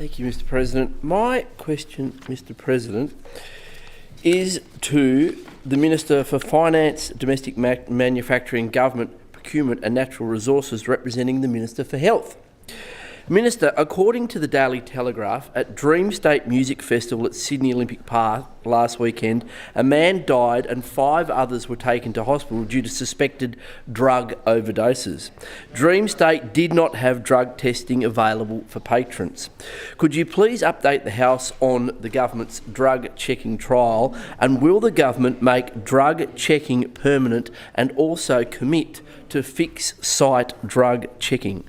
Thank you, Mr President. My question, Mr President, is to the Minister for Finance, Domestic Manufacturing, Government, Procurement and Natural Resources, representing the Minister for Health. Minister, according to the Daily Telegraph, at Dream State Music Festival at Sydney Olympic Park last weekend, a man died and 5 others were taken to hospital due to suspected drug overdoses. Dream State did not have drug testing available for patrons. Could you please update the House on the government's drug checking trial, and will the government make drug checking permanent and also commit to fixed site drug checking?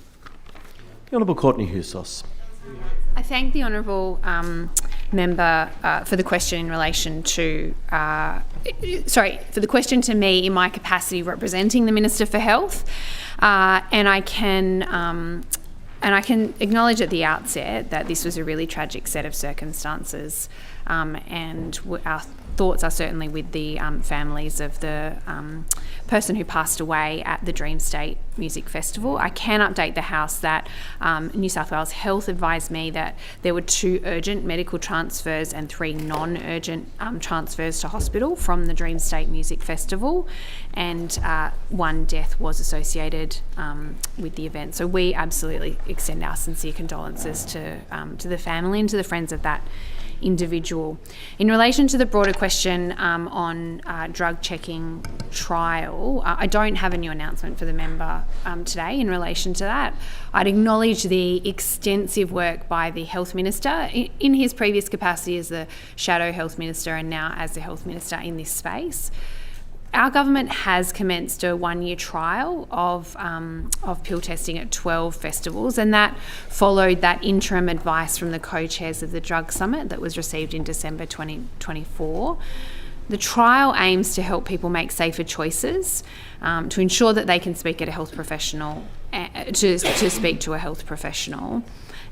The Honourable Courtney Houssos. I thank the honourable member for the question in relation to, for the question to me in my capacity representing the Minister for Health, and I can acknowledge at the outset that this was a really tragic set of circumstances, and our thoughts are certainly with the families of the person who passed away at the Dream State Music Festival. I can update the House that New South Wales Health advised me that there were 2 urgent medical transfers and 3 non-urgent transfers to hospital from the Dream State Music Festival, and 1 death was associated with the event. So we absolutely extend our sincere condolences to the family and to the friends of that individual. In relation to the broader question on drug checking trial, I don't have a new announcement for the member today in relation to that. I'd acknowledge the extensive work by the Health Minister in his previous capacity as the Shadow Health Minister and now as the Health Minister in this space. Our government has commenced a 1-year trial of pill testing at 12 festivals, and that followed that interim advice from the co-chairs of the Drug Summit that was received in December 2024. The trial aims to help people make safer choices, to ensure that they can speak at a health professional, to speak to a health professional.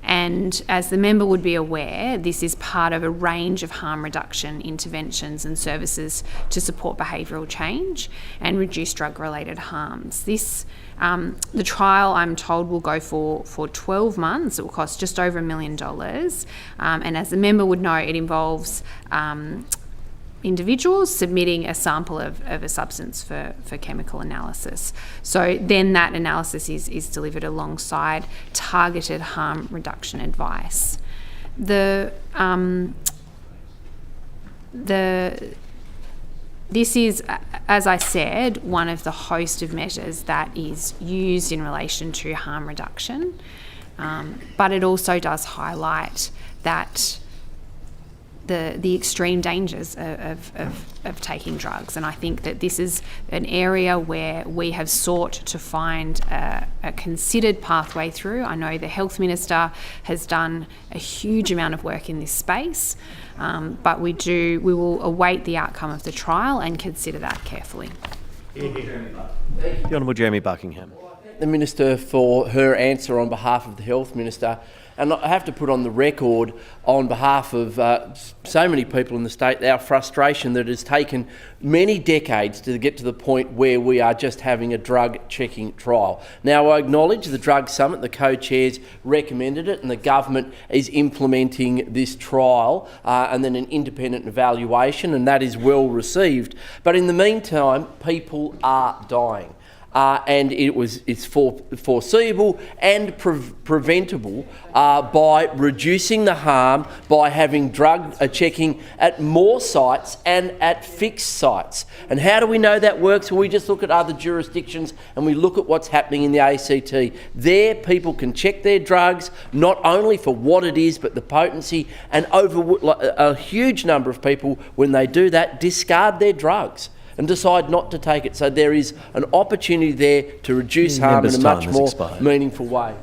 And as the member would be aware, this is part of a range of harm reduction interventions and services to support behavioural change and reduce drug-related harms. The trial, I'm told, will go for 12 months. It will cost just over $1 million. And as the member would know, it involves individuals submitting a sample of a substance for chemical analysis. So then that analysis is delivered alongside targeted harm reduction advice. This is, as I said, one of the host of measures that is used in relation to harm reduction, but it also does highlight that the extreme dangers of taking drugs. And I think that this is an area where we have sought to find a considered pathway through. I know the Health Minister has done a huge amount of work in this space, but we will await the outcome of the trial and consider that carefully. The Honourable Jeremy Buckingham. The Minister for her answer on behalf of the Health Minister. And I have to put on the record on behalf of so many people in the state our frustration that it has taken many decades to get to the point where we are just having a drug checking trial. Now, I acknowledge the Drug Summit, the co-chairs recommended it, and the government is implementing this trial and then an independent evaluation, and that is well received. But in the meantime, people are dying. And it's foreseeable and preventable by reducing the harm by having drug checking at more sites and at fixed sites. And how do we know that works? Well, we just look at other jurisdictions and we look at what's happening in the ACT. There, people can check their drugs, not only for what it is, but the potency, and a huge number of people, when they do that, discard their drugs and decide not to take it. So there is an opportunity there to reduce harm in a much more meaningful way.